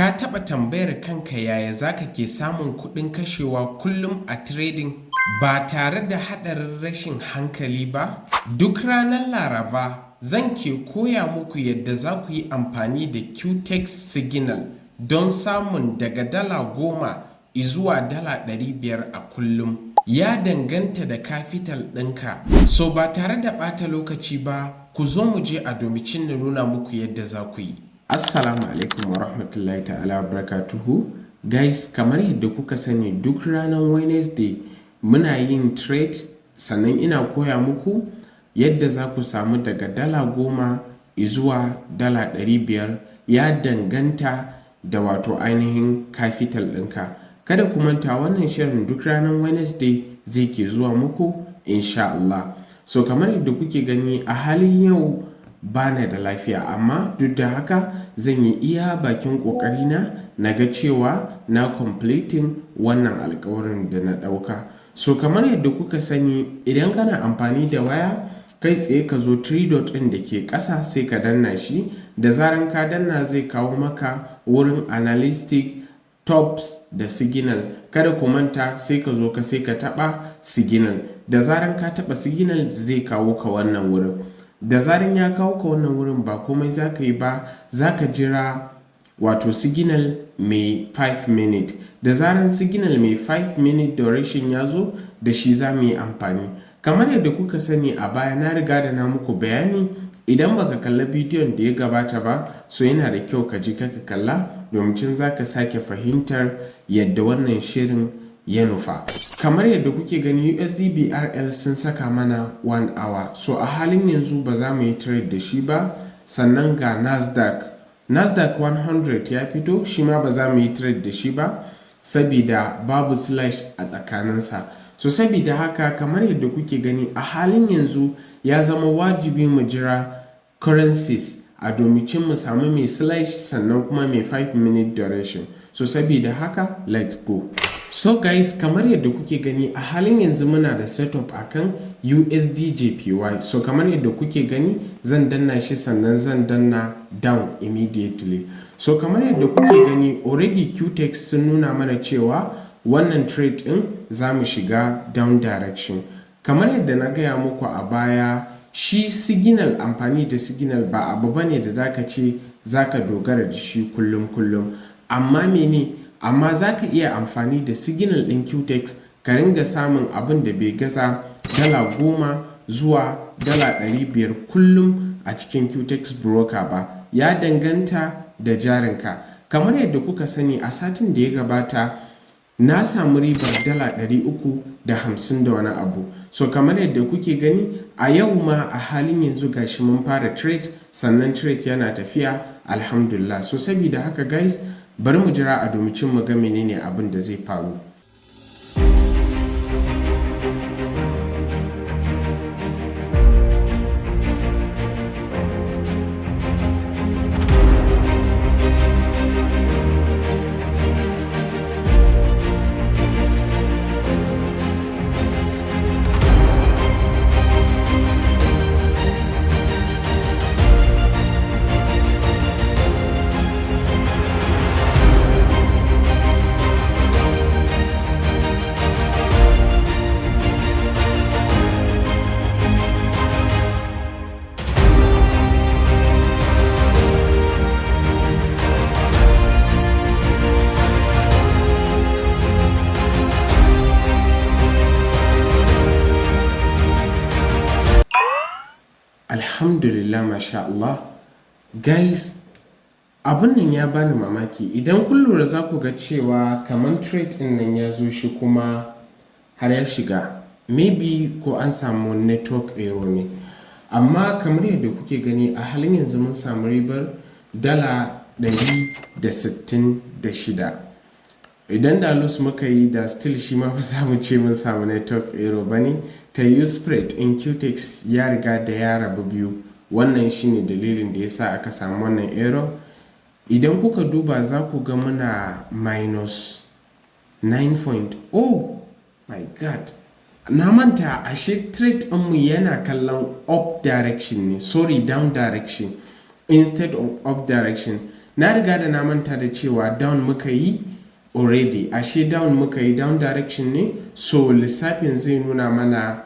Ka taɓa tambayar kanka yaya zaka ke samun kuɗin kashewa kullum a trading ba tare da haɗarin rashin hankali ba? Duk ranar Laraba zan ke koya muku yadda za ku yi amfani da Quotex signal don samun daga $10 zuwa $500 a kullum. Ya danganta da capital ɗinka. So ba tare da ɓata lokaci ba, ku zo mu je a domicin na nuna muku yadda za ku yi. Assalamu alaikum wa rahmatullahi ta'ala wa barakatuhu. Guys, kamar yadda kuka sani duk ranar Wednesday muna yin trade, sannan ina koya muku yadda za ku samu daga $10 zuwa $500. Ya danganta da wato ainihin capital ɗinka. Kada ku manta wannan shirin duk ranar Wednesday zai ke zuwa muku insha Allah. So kamar yadda kuke gani a halin yau bana da lafiya, amma duk da haka zan yi iya bakin ƙoƙarina na ga cewa na completing wannan alƙawarin da na ɗauka. So kamar yadda kuka sani idan kana amfani da waya kai tsaye ka zo 3 dot ɗin da ke ƙasa sai ka danna shi. Da zaran ka danna zai kawo maka wurin analytic, tops da signal. Kada ku manta sai ka zo sai ka taɓa signal. Da zaran ka taɓa signal zai kawo ka wannan wurin. Da zaran ya kawo ka wannan wurin ba komai za ka yi ba, za ka jira wato signal mai 5 minute. Da zaran signal mai 5 minute duration ya zo da shi za mu yi amfani. Kamar yadda kuka sani a baya na riga da na muku bayani, idan baka kalla bidiyon da ya gabata ba so yana da kyau ka ji ka kalla domin za ka sake fahimtar yadda wannan shirin ya nufa. Kamar yadda kuke gani USD BRL sun saka mana 1 hour, so a halin yanzu ba za mu yi trade da shi ba. Sannan ga Nasdaq 100 ya fito, shi ma ba za mu yi trade da shi ba sabida babu slash a tsakaninsa. So sabida haka kamar yadda kuke gani a halin yanzu ya zama wajibi mu jira currencies a domicin mu samu mai slash sannan kuma mai 5 minute duration. So sabida haka let's go. So guys, kamar yadda kuke gani a halin yanzu muna da setup akan USD JPY. So kamar yadda kuke gani zan danna shi sannan zan danna down immediately. So kamar yadda kuke gani already Quotex sun nuna mana cewa wannan trade din za mu shiga down direction. Kamar yadda na gaya muku a baya, shi signal, amfani da signal ba abu bane da zaka ce zaka dogara da shi kullum. Amma za ka iya amfani da signal ɗin Quotex ka ringa samun abin da bai gaza $10 zuwa $500 kullum a cikin Quotex broker ba. Ya danganta da jarinka. Kamar yadda kuka sani a satin da ya gabata na samu ribar $350 da wani abu. So kamar yadda kuke gani a yau ma a halin yanzu gashi mun fara trade, sannan trade yana tafiya alhamdulillah. So sabida haka guys, bari mu jira a domicin mu ga menene abin da zai faru. Alhamdulillah, masha Allah. Guys, abin nan ya bani mamaki. Idan kun lura za ku ga cewa kamar trade din nan ya zo shi kuma har ya shiga. Maybe ko an samu network error ne. Amma kamar yadda kuke gani a halin yanzu mun samu ribar $166. Idan da loss muka yi da still shi ma ba za mu ce mun samu network error ba ne. Ta use spread in Quotex ya riga da ya rabu biyu. Wannan shine dalilin da yasa aka samu wannan error. Idan kuka duba za ku ga muna minus 9 oh my god, na manta ashe trade mu yana kallon up direction ne, sorry down direction instead of up direction. na riga da na manta da cewa down muka yi already, ashe down muka yi, down direction ne, so lissafin zai nuna mana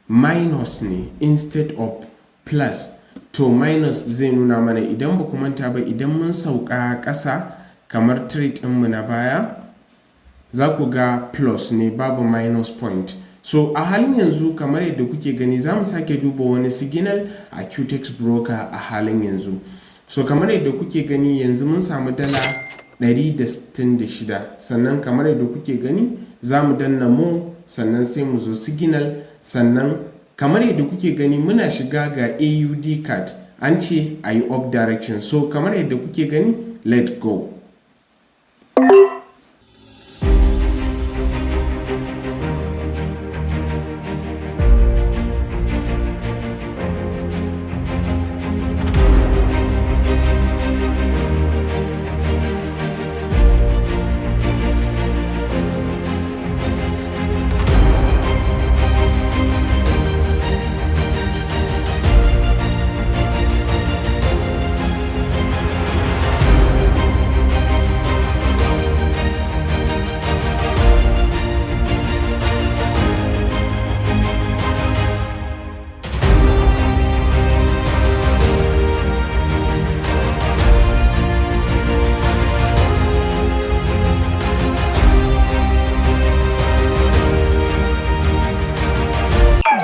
minus ne instead of plus. To minus zai nuna mana, idan ba ku manta ba, idan mun sauka ƙasa kamar trade ɗinmu na baya za ku ga plus ne, babu minus point. So a halin yanzu kamar yadda kuke gani za mu sake duba wani signal a Quotex broker a halin yanzu. So kamar yadda kuke gani yanzu mun samu dala 166, sannan kamar yadda kuke gani za mu danna mu, sannan sai mu zo signal, sannan kamar yadda kuke gani muna shiga ga AUD card, an ce a yi up direction. So kamar yadda kuke gani, let go.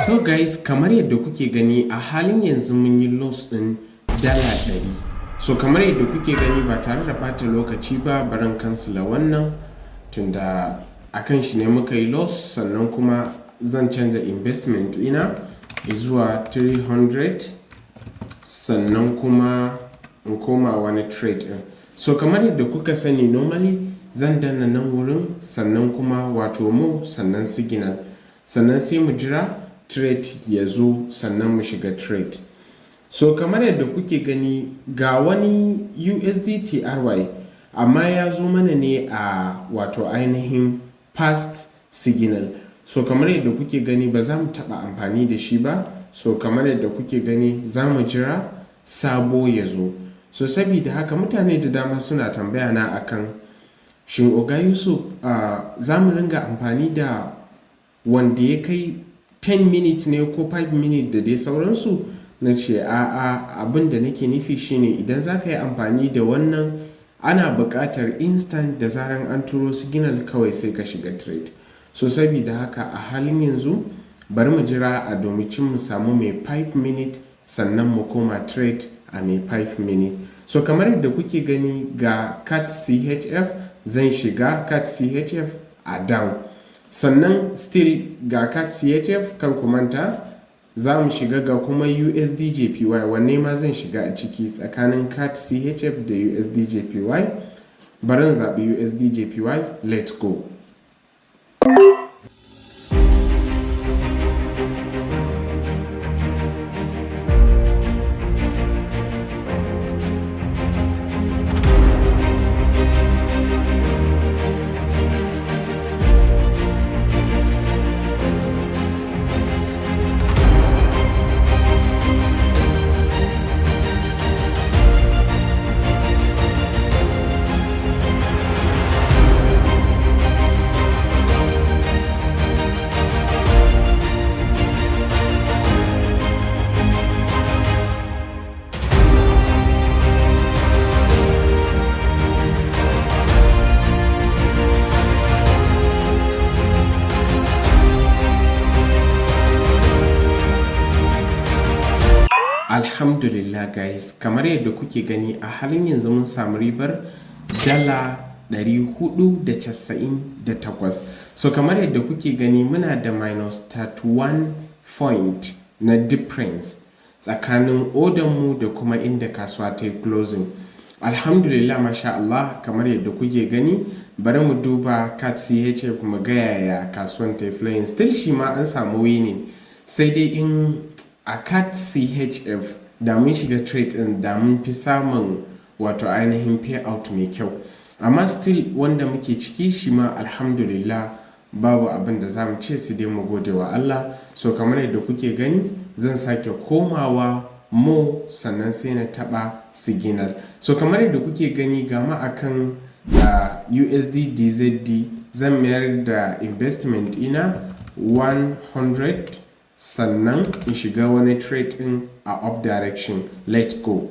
So guys, kamar yadda kuke gani a halin yanzu mun yi loss din dala 100. So kamar yadda kuke gani ba tare da bata lokaci ba, baran kansila wannan tunda akan shi ne muka yi loss, sannan kuma zan canza investment ina zuwa 300, sannan kuma in koma wani trade din. So kamar yadda kuka sani normally zan danna nan wurin, sannan kuma wato mu, sannan signal, sannan sai mu jira trade ya zo, sannan mu shiga trade. So kamar yadda kuke gani ga wani USD TRY, amma ya zo mana ne a wato ainihin past signal. So kamar yadda kuke gani ba za mu taɓa amfani da shi ba. So kamar yadda kuke gani za mu jira sabo ya zo. So sabida haka mutane da dama suna tambaya na akan shin Oga Yusuf za mu ringa amfani da wanda ya kai 10 minutes ne ko 5 minutes da dai sauransu? Na ce a'a, abin da nake nufi shine idan za ka yi amfani da wannan ana buƙatar instant, da zaran an turo signal kawai sai ka shiga trade. So sabida haka a halin yanzu bari mu jira a domin mu samu mai 5 minutes, sannan mu koma trade a mai 5 minutes. So kamar yadda kuke gani ga cat CHF, zan shiga cat CHF a down, sannan still ga cat CHF, kar ku manta za mu shiga ga kuma USD JPY, wanne ma zan shiga a ciki tsakanin cat CHF da USD JPY. Barin zaɓi USD JPY, let's go. Alhamdulillah guys, kamar yadda kuke gani a halin yanzu mun samu ribar dala 498. So kamar yadda kuke gani muna da minus 31 point na difference tsakanin order mu da kuma inda kasuwa ta yi closing. Alhamdulillah, masha Allah, kamar yadda kuke gani bari mu duba cat CHF mu ga yaya kasuwan ta yi flying. Still shi ma an samu winning, sai dai in a cat CHF da mun shiga trade din da mun fi samun wato ainihin payout mai kyau, amma still wanda muke ciki shi ma alhamdulillah babu abin da za mu ce su dai mu gode wa Allah. So kamar yadda kuke gani zan sake komawa mo sannan sai na taɓa signal. So kamar yadda kuke gani gama akan USD DZD zan mayar da investment ina 100 sannan in shiga wani trade in a up direction. Let's go.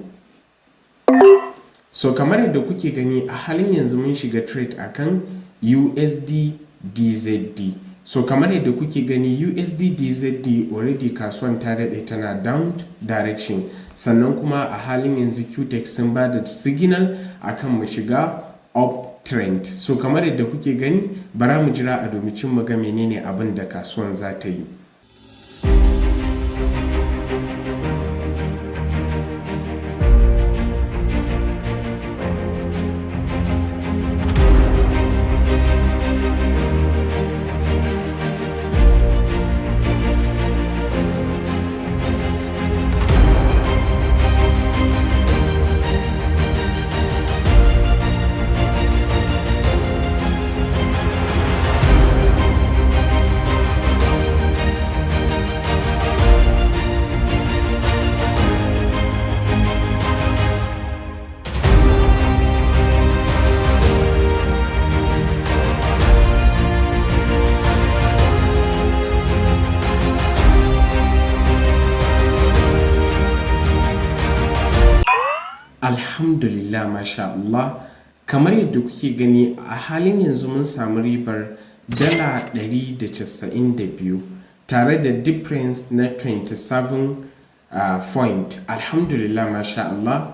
So kamar yadda kuke gani a halin yanzu mun shiga trade akan USD DZD. So kamar yadda kuke gani USD DZD already kasuwan ta daɗe tana down direction, sannan kuma a halin yanzu Quotex sun ba da signal akan mu shiga up trend. So kamar yadda kuke gani bara mu jira a domin mu ga menene abin da kasuwan za ta yi. Alhamdulillah, masha Allah, kamar yadda kuke gani a halin yanzu mun samu ribar dala 192 tare da difference na 27 point. Alhamdulillah, masha Allah,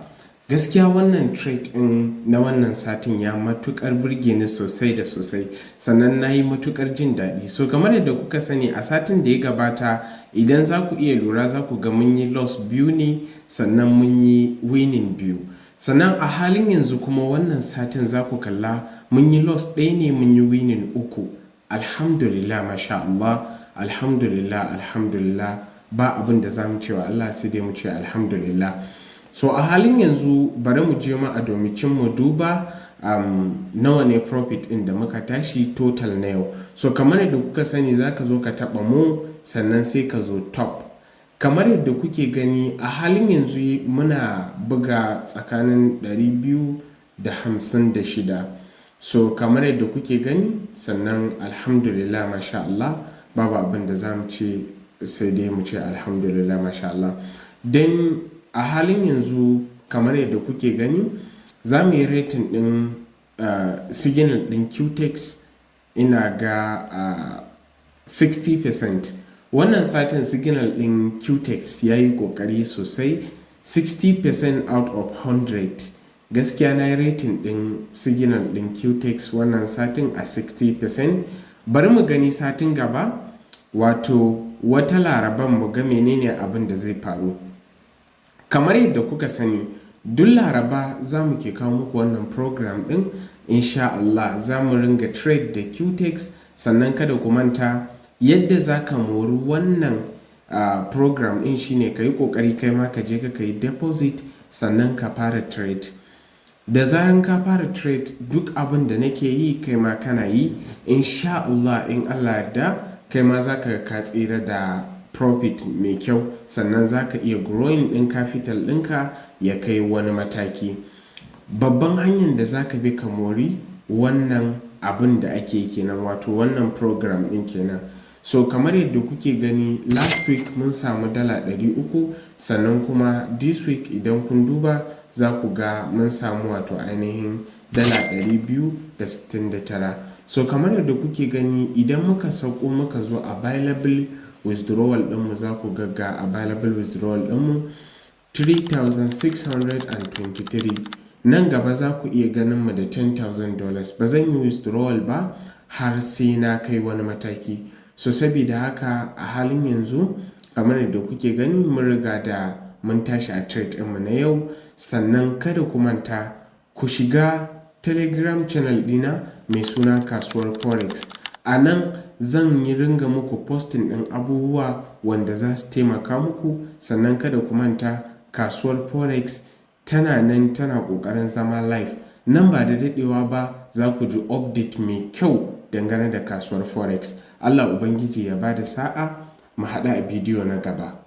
gaskiya wannan trade in na wannan satin ya matukar burge ni sosai da sosai, sannan na yi matukar jin daɗi. So kamar yadda kuka sani a satin da ya gabata idan za ku iya lura za ku ga mun yi loss biyu ne sannan mun yi winning biyu. Sannan a halin yanzu kuma wannan satin za ku kalla mun yi loss ɗaya ne mun yi winning uku. Alhamdulillah, masha Allah, alhamdulillah, alhamdulillah, ba abin da za mu ce wa Allah sai dai mu ce alhamdulillah. So a halin yanzu bari mu je ma a domin mu duba nawa ne profit ɗin da muka tashi total na yau. So kamar yadda kuka sani za ka zo ka taɓa mu sannan sai ka zo top. Kamar yadda kuke gani a halin yanzu muna buga tsakanin 256. So kamar yadda kuke gani sannan alhamdulillah, masha Allah, babu abin da za mu ce sai dai mu ce alhamdulillah, masha Allah. Den a halin yanzu kamar yadda kuke gani za mu yi rating ɗin signal ɗin Quotex ina ga 60%. Wannan satin signal ɗin Quotex ya yi ƙoƙari sosai, 60% out of 100. Gaskiya na yi rating ɗin signal ɗin Quotex wannan satin a 60%. Bari mu gani satin gaba, wato wata laraban mu ga menene abin da zai faru. Kamar yadda kuka sani duk laraba za mu ke kawo muku wannan program ɗin, insha Allah za mu ringa trade da Quotex. Sannan kada ku manta yadda za ka mori wannan program ɗin shine ka yi ƙoƙari kai ma ka je ka yi deposit sannan ka fara trade. Da zaran ka fara trade duk abin da nake yi kai ma kana yi, insha Allah, in Allah yarda kai ma za ka tsira da profit mai kyau, sannan za ka iya growing ɗin capital ɗinka ya kai wani mataki. Babban hanyar da za ka bi ka mori wannan abin da ake kenan, wato wannan program ɗin kenan. So kamar yadda kuke gani last week mun samu dala 300, sannan kuma this week idan kun duba za ku ga mun samu wato ainihin dala 269. So kamar yadda kuke gani idan muka sauko muka zo available withdrawal ɗinmu za ku ga available withdrawal ɗinmu 3623. Nan gaba za ku iya ganin mu da $10,000. Ba zan yi withdrawal ba har sai na kai wani mataki. So saboda haka a halin yanzu kamar yadda kuke gani mun riga da mun tashi a trade ɗinmu na yau. Sannan kada ku manta ku shiga telegram channel ɗina mai suna kasuwar Forex. A nan zan yi ringa muku posting ɗin abubuwa wanda za su taimaka muku. Sannan kada ku manta kasuwar Forex tana nan tana ƙoƙarin zama live. Nan ba da daɗewa ba za ku ji update mai kyau dangane da kasuwar Forex. Allah Ubangiji ya ba da sa'a, mu haɗa a bidiyo na gaba.